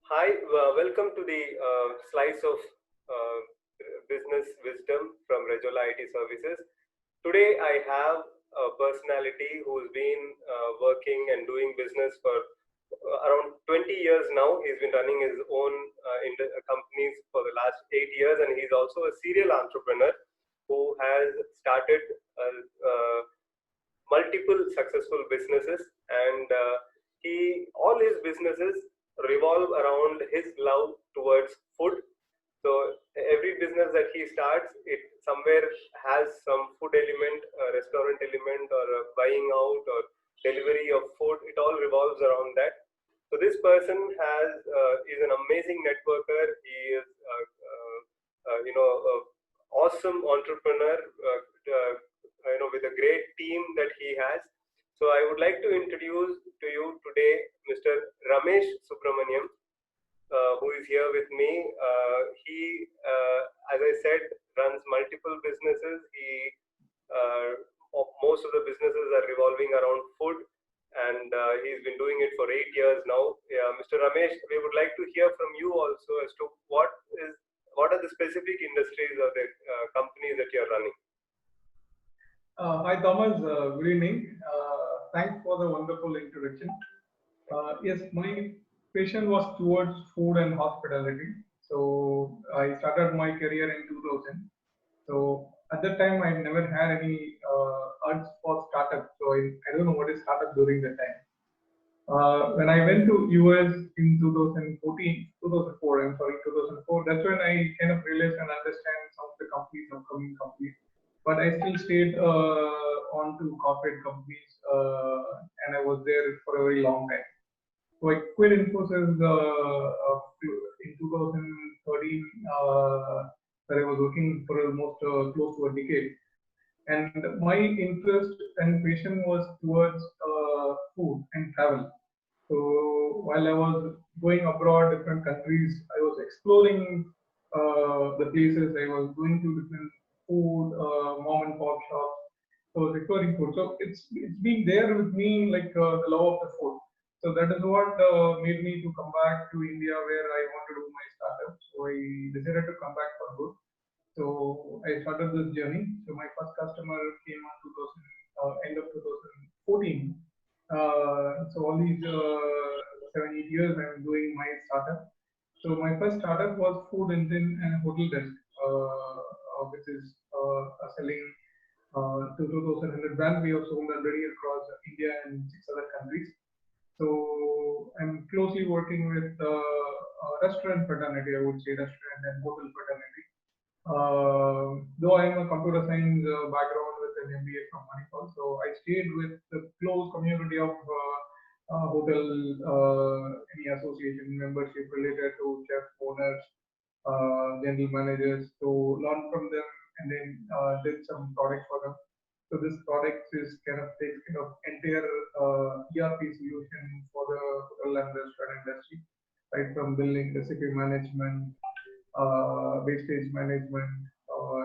Hi, welcome to the slice of uh, business wisdom from Rejola IT Services. Today, I have a personality who's been working and doing business for around 20 years now. He's been running his own companies for the last 8 years, and he's also a serial entrepreneur who has started multiple successful businesses, and he all his businesses revolve around his love towards food. So every business that he starts, it somewhere has some food element, a restaurant element, or a buying out or delivery of food. It all revolves around that. So this person is an amazing networker. He is a awesome entrepreneur, with a great team that he has. So I would like to introduce to you today Mr. Ramesh Subramaniam, who is here with me. As I said, runs multiple businesses. Most of the businesses are revolving around food, and he's been doing it for 8 years now. Yeah, Mr. Ramesh, we would like to hear from you also as to what are the specific industries or the companies that you're running. Hi Thomas, good evening. Thanks for the wonderful introduction. Yes, my passion was towards food and hospitality. So I started my career in 2000. So at that time, I never had any urge for startup. So I don't know what is startup during that time. When I went to US in 2014, 2004, I'm sorry, 2004, that's when I kind of realized and understand some of the companies, upcoming companies. But I still stayed on to corporate companies, and I was there for a very long time. So I quit Infosys in 2013, where I was working for almost close to a decade. And my interest and passion was towards food and travel. So while I was going abroad, different countries, I was exploring the places. I was going to different food, mom and pop shops. So I was exploring food. So it's been there with me like the love of the food. So that is what made me to come back to India where I want to do my startup. So I decided to come back for good. So I started this journey. So my first customer came on 2000, end of 2014. So all these 7 8 years I'm doing my startup. So my first startup was food engine and hotel desk, which is selling to 2,100 brands. We have sold already across India and 6 other countries. So I'm closely working with restaurant fraternity, I would say restaurant and hotel fraternity. Though I'm a computer science background with an MBA from Manipal, so I stayed with the close community of hotel, any association membership related to chef owners, general managers, to learn from them and then did some products for them. So this product is kind of takes kind of entire ERP solution for the hotel and restaurant industry, right from billing, recipe management, wastage management,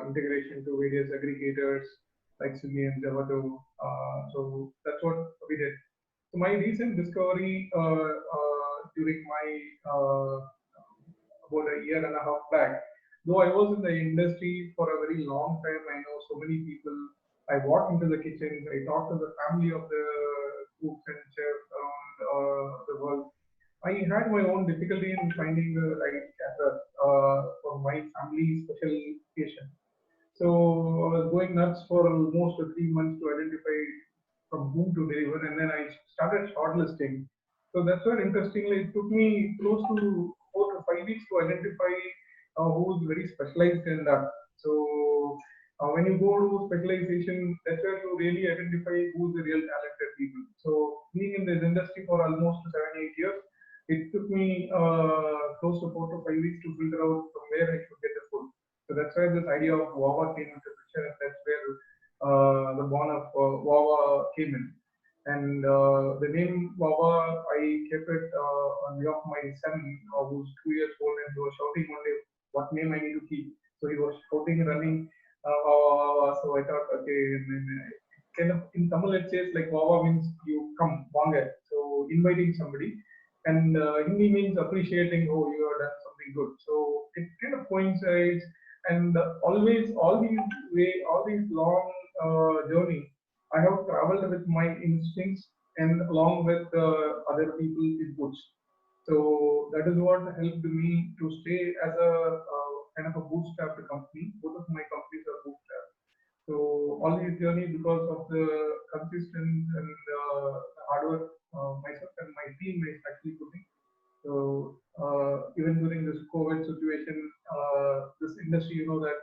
integration to various aggregators like Swiggy and Zomato. So that's what we did. So my recent discovery during my about a year and a half back, though I was in the industry for a very long time, I know so many people. I walked into the kitchens, I talked to the family of the cooks and chefs around the world. I had my own difficulty in finding the right caterer for my family special occasion. So I was going nuts for almost 3 months to identify from whom to deliver, and then I started shortlisting. So that's where, interestingly, it took me close to 4 to 5 weeks to identify who's very specialized in that. So when you go to specialization, that's where you really identify who's the real talented people. So being in this industry for almost 7 8 years, it took me close to 4 to 5 weeks to figure out from where I should get the food. So that's where this idea of Wawa came into picture, and that's where the born of Wawa came in. And the name Wawa, I kept it on behalf of my son, who's 2 years old, and he was shouting one day, "What name I need to keep?" So he was shouting, running, Wawa, Wawa. So I thought, okay, and then kind of in Tamil it says like Wawa means you come, wanga. So inviting somebody, and and Hindi means appreciating, oh, you have done something good. So it kind of coincides, and always all these long journey, I have traveled with my instincts and along with other people's inputs. So that is what helped me to stay as a kind of a bootstrapped company. Both of my companies are bootstrapped. So all this journey, because of the consistency and hard work myself and my team is actually putting. So even during this COVID situation, this industry, you know that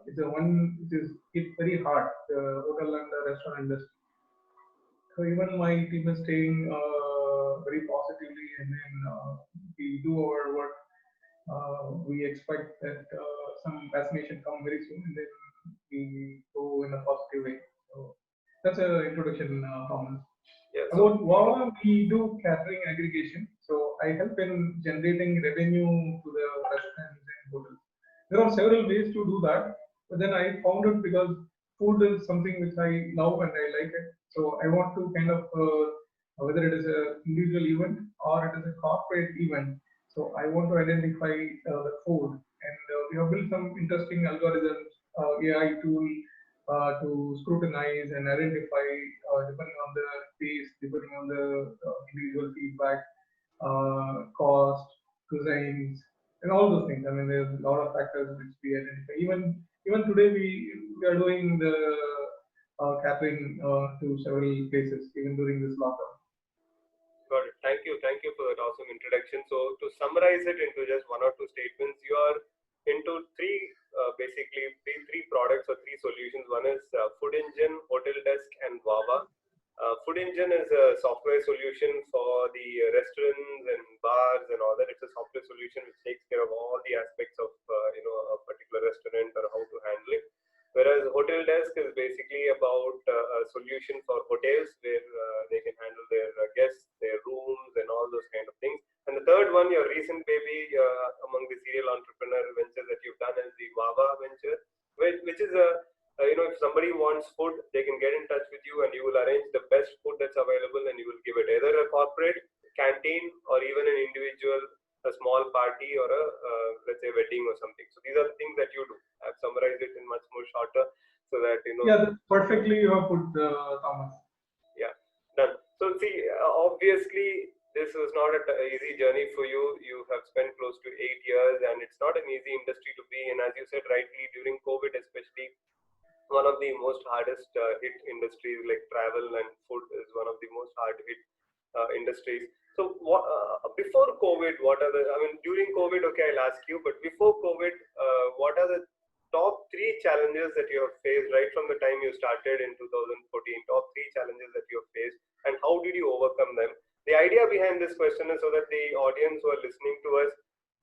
it's a one which is hit very hard, the hotel and the restaurant industry. So even my team is staying very positively, and then we do our work. We expect that some vaccination come very soon, and then we go in a positive way. So that's an introduction, Thomas. Yeah, About Wawa, we do catering aggregation. So I help in generating revenue to the restaurants and hotels. There are several ways to do that, but then I found it because food is something which I love and I like it. So I want to kind of whether it is an individual event or it is a corporate event. So I want to identify the food, and we have built some interesting algorithms, AI tool to scrutinize and identify depending on the taste, depending on the individual feedback, cost, cuisines, and all those things. I mean, there's a lot of factors which we identify. Even today, we are doing the catering to several places, even during this lockdown. got it. Thank you for that awesome introduction. So to summarize it into just one or two statements, you are into basically three products or three solutions. One is Food Engine, Hotel Desk, and Wawa. Food Engine is a software solution for the restaurants and bars and all that. It's a software solution which takes care of all the aspects of a particular restaurant or how to handle it. Whereas Hotel Desk is basically about a solution for hotels where they can handle their guests, their rooms, and all those kind of things. And the third one, your recent baby among the serial entrepreneur ventures that you've done is the Wawa venture, which is if somebody wants food, they can get in touch with you and you will arrange the best food that's available and you will give it either a corporate canteen or even an individual, a small party or a let's say wedding or something. So these are the things that you do. I've summarized it in much more shorter so that Yeah, that's perfectly you have put, Thomas. Yeah, done. So see, obviously this was not an easy journey for you. You have spent close to 8 years, and it's not an easy industry to be in. As you said rightly, during COVID especially, one of the most hardest hit industries like travel and food is one of the most hard hit industries. So before COVID, what are the, I mean, during COVID, okay, I'll ask you, but before COVID, what are the top three challenges that you have faced right from the time you started in 2014, top three challenges that you have faced, and how did you overcome them? The idea behind this question is so that the audience who are listening to us,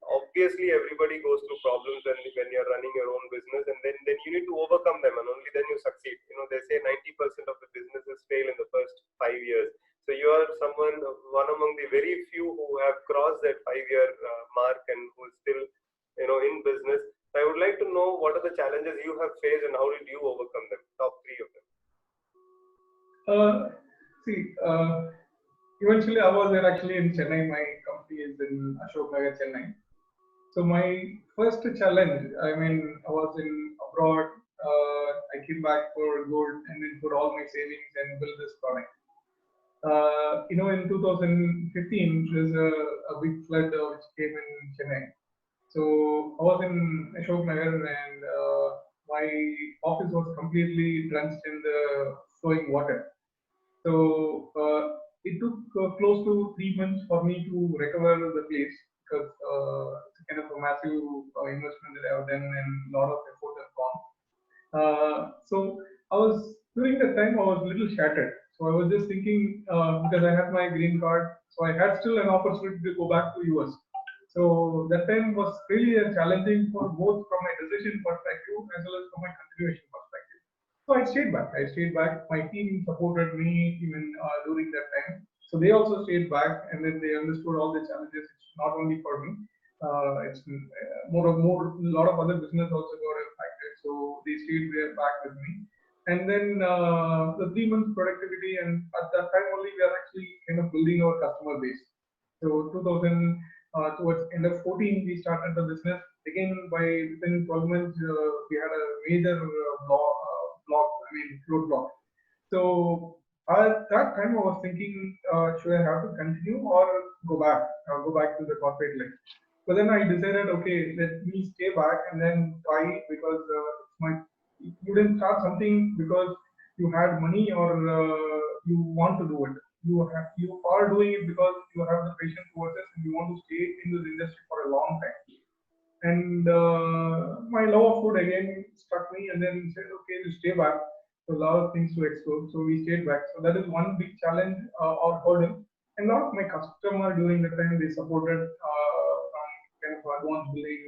obviously everybody goes through problems when you're running your own business, and then you need to overcome them and only then you succeed. They say 90% of the businesses fail in the first 5 years. So you are one among the very few who have crossed that 5-year mark and who is still in business. I would like to know what are the challenges you have faced and how did you overcome them, top three of them. See, eventually I was there actually in Chennai. My company is in Ashok Nagar, Chennai. So my first challenge, I mean, I was in abroad. I came back for good and then put all my savings and build this product. In 2015, there's a big flood which came in Chennai. So I was in Ashok Nagar, and my office was completely drenched in the flowing water. So it took close to 3 months for me to recover the place, because it's kind of a massive investment that I have done and a lot of effort has gone. So I was during that time I was a little shattered. So I was just thinking, because I had my green card, so I had still an opportunity to go back to US. So that time was really challenging for both from my decision perspective as well as from my continuation perspective. So I stayed back. My team supported me even during that time. So they also stayed back, and then they understood all the challenges. It's not only for me. It's more. A lot of other business also got impacted. So they stayed back with me. And then the 3 months productivity, and at that time only we are actually kind of building our customer base. So 2000 towards end of 14 we started the business. Again by within 12 months we had a major roadblock. So at that time I was thinking, should I have to continue or go back to the corporate life? But then I decided, okay, let me stay back and then try because it's my you didn't start something because you had money or you want to do it. You are doing it because you have the passion towards it and you want to stay in this industry for a long time. And my love of food again struck me, and then said, okay, we stay back. So a lot of things to explore. So we stayed back. So that is one big challenge or hurdle. And a lot of my customer during the time they supported from kind of advanced billing,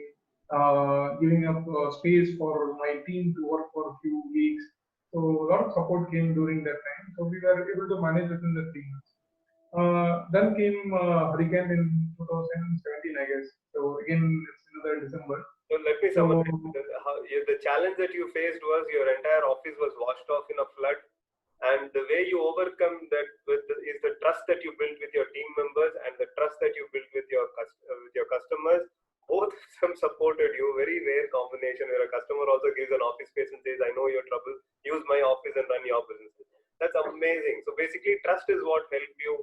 giving up space for my team to work for a few weeks. So a lot of support came during that time. So we were able to manage within the 3 months. Then came Hurricane in 2017, I guess. So again, it's another December. So let me So summarize. The challenge that you faced was your entire office was washed off in a flood, and the way you overcome that is the trust that you build with your team members and the trust that you build with your customers. Both of them supported you. Very rare combination where a customer also gives an office space and says, "I know your trouble. Use my office and run your business." That's amazing. So basically, trust is what helped you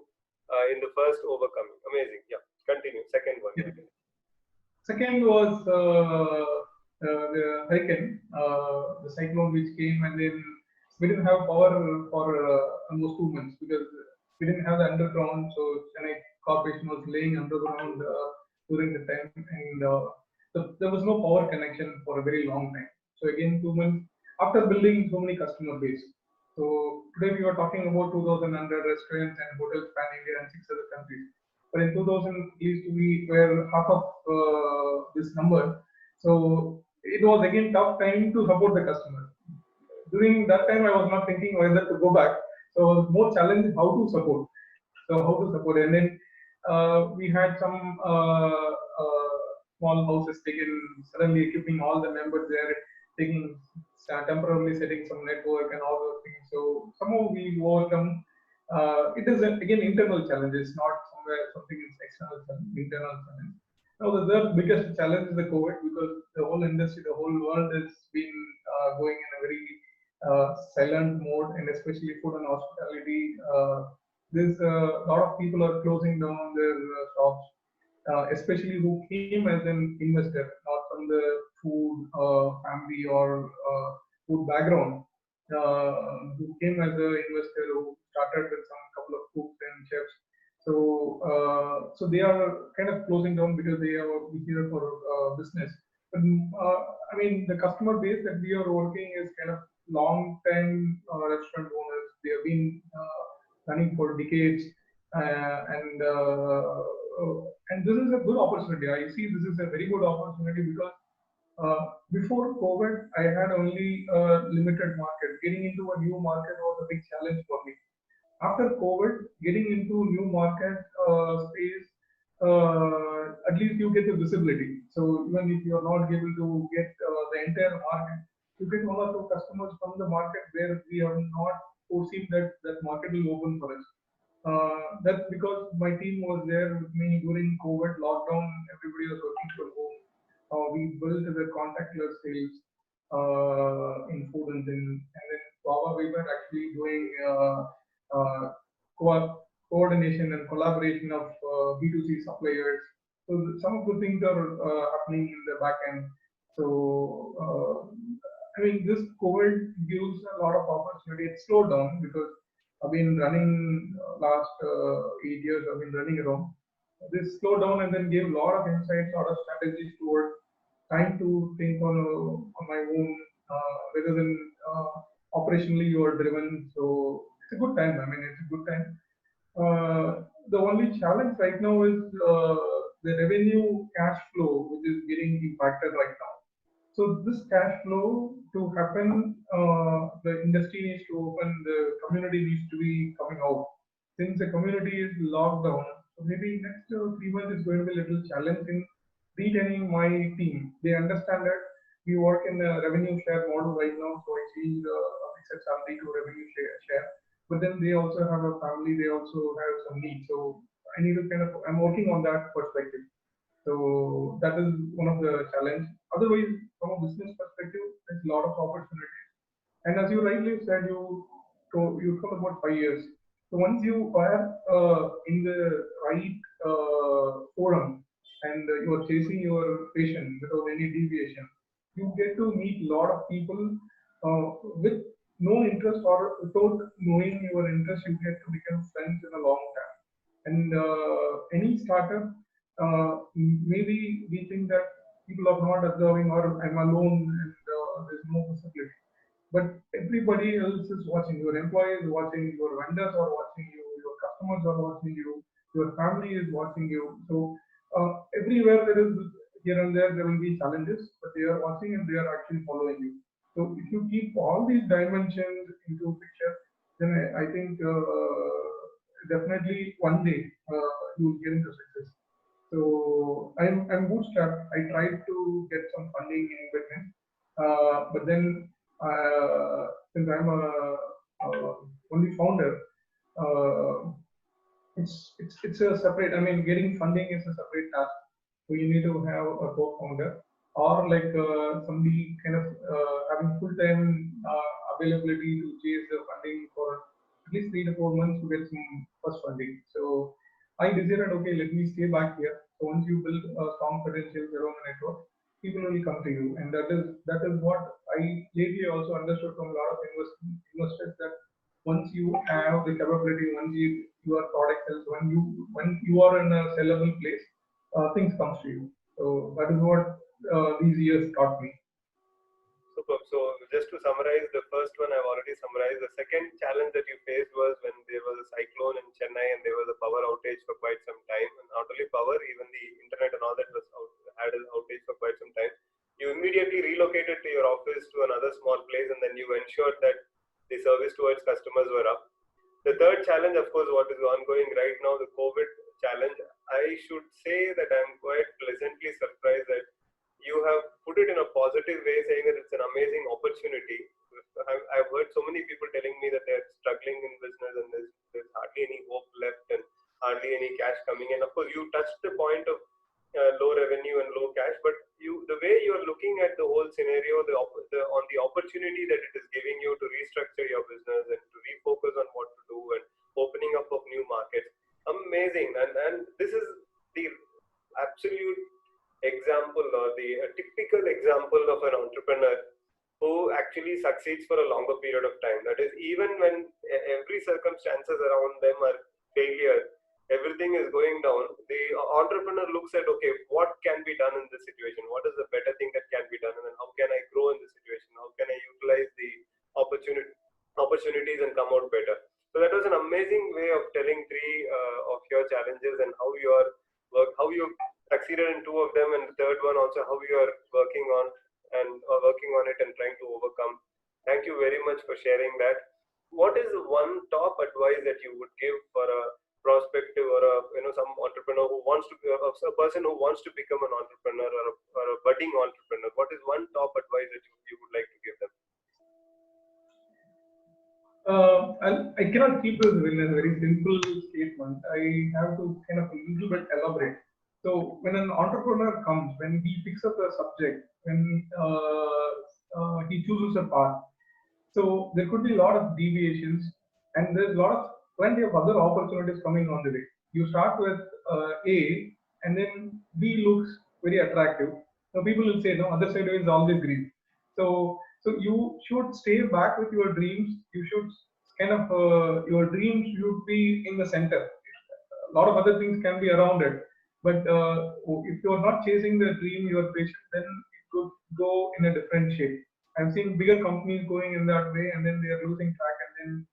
in the first overcoming. Amazing. Yeah. Continue. Second one. yeah. Second was the hurricane, the cyclone which came, and then we didn't have power for almost 2 months because we didn't have the underground. So Chennai Corporation was laying underground during the time, and there was no power connection for a very long time. So again, 2 months after building so many customer base. So today we were talking about 2,000 restaurants and hotels pan India and 6 other countries. But in 2000, used to be where half of this number. So it was again tough time to support the customer. During that time, I was not thinking whether to go back. So I was more challenged how to support. So how to support, and then we had some small houses taken, suddenly equipping all the members there, taking temporarily setting some network and all those things. So somehow we overcome. It is again internal challenges, not somewhere something is external challenge, internal challenge. Now the third biggest challenge is the COVID because the whole industry, the whole world has been going in a very silent mode, and especially food and hospitality. There's a lot of people are closing down their shops, especially who came as an investor, not from the food family or food background, who came as an investor who started with some couple of cooks and chefs. So they are kind of closing down because they are here for business. But I mean, the customer base that we are working is kind of long-time restaurant owners. They have been running for decades, and this is a good opportunity. I see this is a very good opportunity because before COVID, I had only a limited market. Getting into a new market was a big challenge for me. After COVID, getting into new market space, at least you get the visibility. So even if you are not able to get the entire market, you get one or two customers from the market where we have not foreseen that that market will open for us. That's because my team was there with me during COVID lockdown. Everybody was working from home. We built the contactless sales in food, and then Baba, we were actually doing coordination and collaboration of B2C suppliers. So some of the things are happening in the back end. So I mean, this COVID gives a lot of opportunity. It slowed down because I've been running last 8 years. I've been running around. This slowed down and then gave a lot of insights, a lot of strategies toward trying to think on my own rather than operationally you are driven. So it's a good time. I mean, it's a good time. The only challenge right now is the revenue cash flow, which is getting impacted right now. So this cash flow to happen, the industry needs to open, the community needs to be coming out. Since the community is locked down, so maybe next 3 months is going to be a little challenging retaining my team. They understand that we work in a revenue share model right now, so I changed a fixed salary to revenue share. But then they also have a family, they also have some needs. So I need to I'm working on that perspective. So that is one of the challenge. Otherwise, from a business perspective, there's a lot of opportunities. And as you rightly said, you talk about 5 years. So once you are in the right forum and you are chasing your passion without any deviation, you get to meet a lot of people with no interest or without knowing your interest. You get to become friends in a long time. And any startup, maybe we think that people are not observing or I'm alone and there's no possibility. But everybody else is watching. Your employees are watching, your vendors are watching you, your customers are watching you, your family is watching you. So everywhere there is here and there will be challenges, but they are watching and they are actually following you. So if you keep all these dimensions into picture, then I think definitely one day you will get into success. So I'm bootstrapped. I tried to get some funding in between, but then since I'm only founder, uh, it's a separate. I mean, getting funding is a separate task. So you need to have a co-founder or like somebody kind of having full-time availability to chase the funding for at least 3 to 4 months to get some first funding. So I decided, okay, let me stay back here. So once you build a strong credentials around the network, people will come to you, and that is what I lately also understood from a lot of investors that once you have the capability, once your product sells, when you are in a sellable place, things comes to you. So that is what these years taught me. Superb. So just to summarize, the first one I've already summarized. The second challenge that you faced was when there was a cyclone in Chennai and there was a power outage for quite some time. And not only power, even the internet and all that had an outage for quite some time. You immediately relocated to your office to another small place, and then you ensured that the service towards customers were up. The third challenge, of course, what is ongoing right now, the COVID challenge. I should say that I'm quite pleasantly surprised that you have put it in a positive way, saying that it's an amazing opportunity. I've heard so many people telling me that they're struggling in business and there's hardly any hope left and hardly any cash coming in. Of course, you touched the point of low revenue and low cash, but the way you're looking at the whole scenario, on the opportunity that it is giving you to restructure your business and to refocus on what to do and opening up of new markets, amazing. And this is the absolute example or the typical example of an entrepreneur who actually succeeds for a longer period of time. That is, even when every circumstances around them are failure, everything is going down, the entrepreneur looks at, okay, what can be done in this situation? What is the better thing that can be done? And then how can I grow in this situation? How can I utilize the opportunities and come out better? So that was an amazing way of telling three of your challenges and how you succeeded in two of them, and the third one also how you are working on it and trying to overcome. Thank you very much for sharing that. What is one top advice that you would give for a prospective or some entrepreneur who wants to a person who wants to become an entrepreneur or a budding entrepreneur? What is one top advice that you would like to give them? I cannot keep this in a very simple statement. I have to kind of a little bit elaborate. So when an entrepreneur comes, when he picks up a subject, when he chooses a path, so there could be a lot of deviations, and there's a lot of plenty of other opportunities coming on the way. You start with A, and then B looks very attractive. So people will say, no, other side is always green. So you should stay back with your dreams. You should kind of your dreams should be in the center. A lot of other things can be around it, but if you are not chasing the dream, your passion, then it could go in a different shape. I've seen bigger companies going in that way, and then they are losing track, and then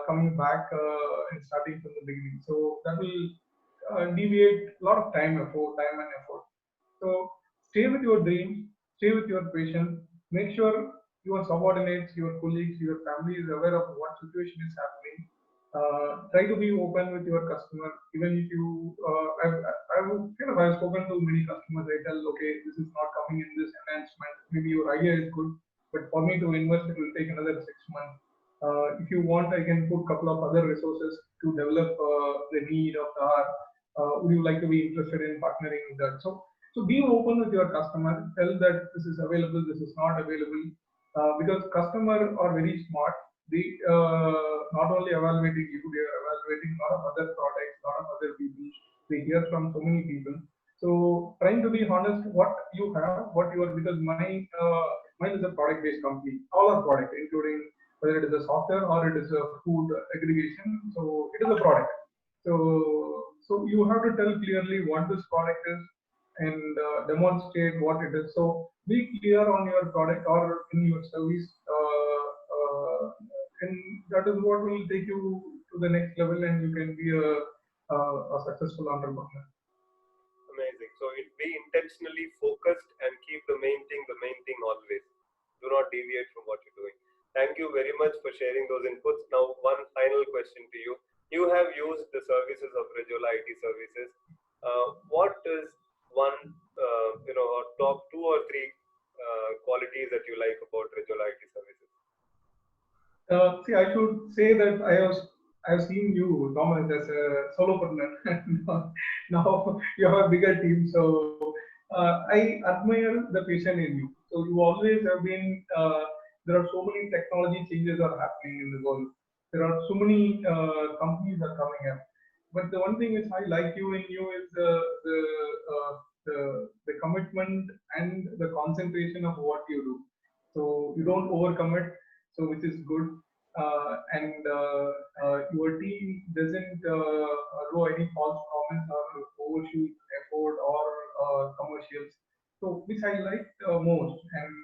coming back and starting from the beginning. So that will deviate a lot of time and effort. So stay with your dreams, stay with your passion. Make sure your subordinates, your colleagues, your family is aware of what situation is happening. Try to be open with your customer, even if you. I've spoken to many customers. I tell, okay, this is not coming in this enhancement. Maybe your idea is good, but for me to invest, it will take another 6 months. If you want, I can put a couple of other resources to develop the need of the hour. Would you like to be interested in partnering with that? So be open with your customer. Tell that this is available, this is not available, because customer are very smart. They not only evaluating you, they are evaluating a lot of other products, a lot of other people. They hear from so many people. So trying to be honest, what you have, what you are, because mine is a product-based company. All are product, including whether it is a software or it is a food aggregation. So it is a product. So you have to tell clearly what this product is and demonstrate what it is. So be clear on your product or in your service, and that is what will take you to the next level, and you can be a successful entrepreneur. Amazing. So it be intentionally focused and keep the main thing always. Do not deviate from what you're doing. Thank you very much for sharing those inputs. Now, one final question to you. You have used the services of Rejola IT Services. What is one, or top 2 or 3 qualities that you like about Rejola IT Services? See, I should say that I have seen you, Thomas, as a solopreneur. Now you have a bigger team, so I admire the passion in you. So you always have been. There are so many technology changes are happening in the world. There are so many companies are coming up. But the one thing which I like you in you is uh, the commitment and the concentration of what you do. So you don't overcommit, so which is good. And your team doesn't do any false promise or overshoot effort or commercials. So which I liked most, and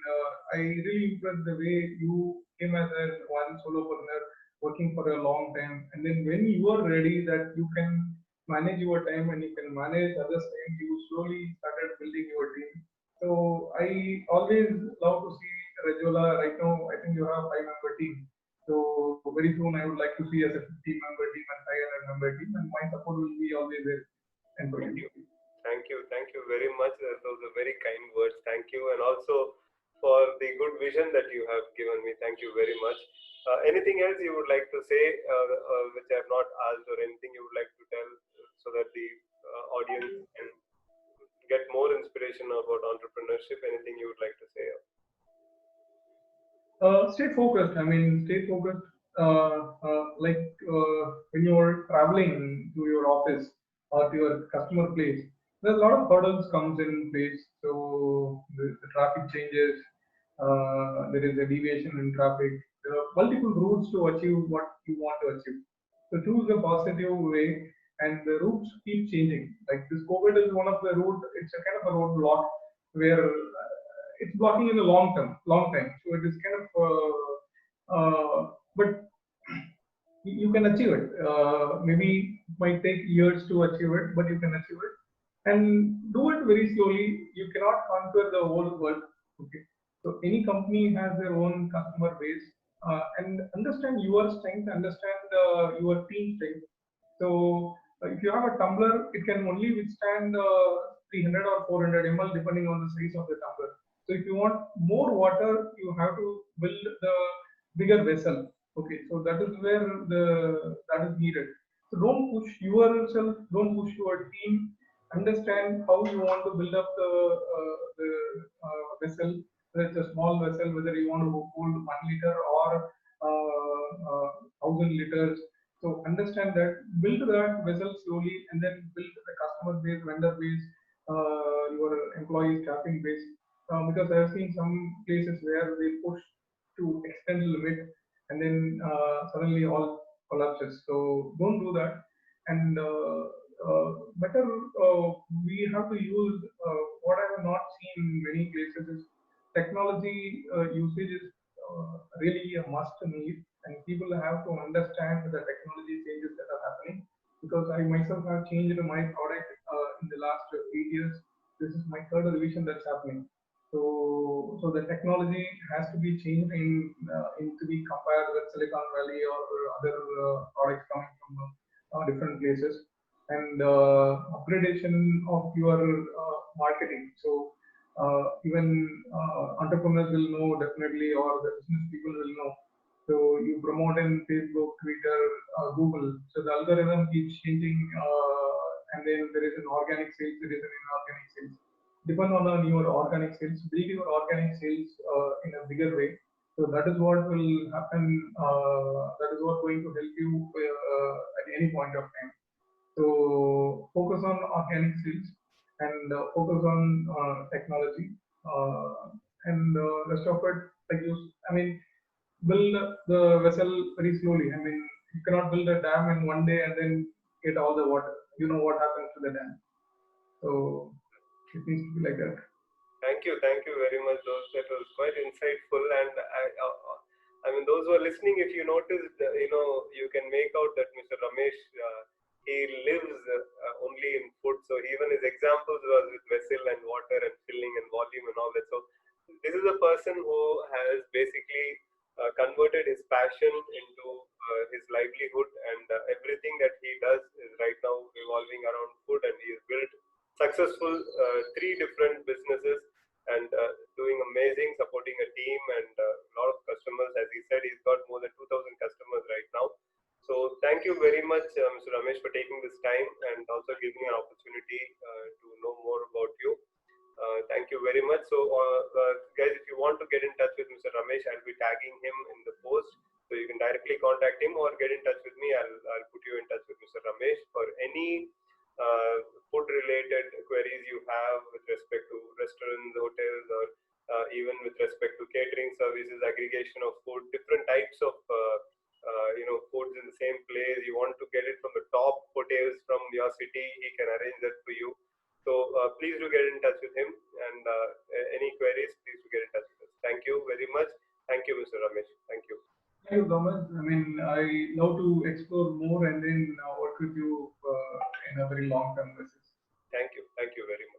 I really impressed the way you came as a one solopreneur working for a long time, and then when you are ready that you can manage your time and you can manage others' time, you slowly started building your team. So I always love to see Rejola. Right now, I think you have 5-member team. So very soon, I would like to see as a 50-member team and 500-member team, and my support will be always there. And for you. Thank you very much. Those are very kind words. Thank you, and also for the good vision that you have given me. Thank you very much. Anything else you would like to say, which I have not asked, or anything you would like to tell, so that the audience can get more inspiration about entrepreneurship? Anything you would like to say? Stay focused. I mean, stay focused. When you're traveling to your office or to your customer place, there's a lot of hurdles comes in place. So the traffic changes. There is a deviation in traffic. There are multiple routes to achieve what you want to achieve. So choose a positive way, and the routes keep changing. Like this COVID is one of the route. It's a kind of a roadblock where it's blocking in the long time. So it is kind of, but you can achieve it. Maybe it might take years to achieve it, but you can achieve it, and do it very slowly. You cannot conquer the whole world. Okay. So any company has their own customer base, and understand your strength, understand your team strength. So if you have a tumbler, it can only withstand 300 or 400 ml depending on the size of the tumbler. So if you want more water, you have to build the bigger vessel. Okay, so that is where that is needed. So don't push yourself, don't push your team. Understand how you want to build up the vessel. Whether it's a small vessel, whether you want to hold 1 liter or 1,000 liters. So understand that, build that vessel slowly, and then build the customer base, vendor base, your employee staffing base. Because I have seen some places where they push to extend the limit, and then suddenly all collapses. So don't do that. And better, we have to use what I have not seen in many places is technology usage is really a must need, and people have to understand the technology changes that are happening. Because I myself have changed my product in the last 8 years. This is my third revision that's happening. So the technology has to be changed in to be compared with Silicon Valley or other products coming from different places, and upgradation of your marketing. So even entrepreneurs will know definitely, or the business people will know. So you promote in Facebook, Twitter, Google. So the algorithm keeps changing and then there is an organic sales, there is an inorganic sales. Depend on your organic sales, build your organic sales in a bigger way. So that is what will happen. That is what going to help you at any point of time. So focus on organic sales and focus on technology and rest of it. Like you, I mean, build the vessel very slowly. I mean, you cannot build a dam in one day and then get all the water. You know what happens to the dam. So it needs to be like that. Thank you very much. That was quite insightful, and I mean, those who are listening, if you noticed, you can make out that Mr. Ramesh, he lives only in food. So even his examples was with vessel and water and filling and volume and all that. So this is a person who has basically converted his passion into his livelihood, and everything that he does is right now revolving around food, and he has built successful 3 different businesses and doing amazing, supporting a team and a lot of customers. As he said, he's got more than 2,000 customers right now. So thank you very much, Mr. Ramesh, for taking this time and also giving an opportunity to know more about you. Thank you very much. So guys, if you want to get in touch with Mr. Ramesh, I'll be tagging him in the post. So you can directly contact him or get in touch with me. I'll put you in touch with Mr. Ramesh for any food related queries you have with respect to restaurants, hotels, or even with respect to catering services, aggregation of food, different types of foods in the same place. You want to get it from the top hotels from your city, he can arrange that for you. So please do get in touch with him, and any queries, please do get in touch with us. Thank you very much. Thank you, Mr. Ramesh. Thank you. Thank you, Thomas. I mean, I love to explore more and then work with you in a very long term basis. Thank you. Thank you very much.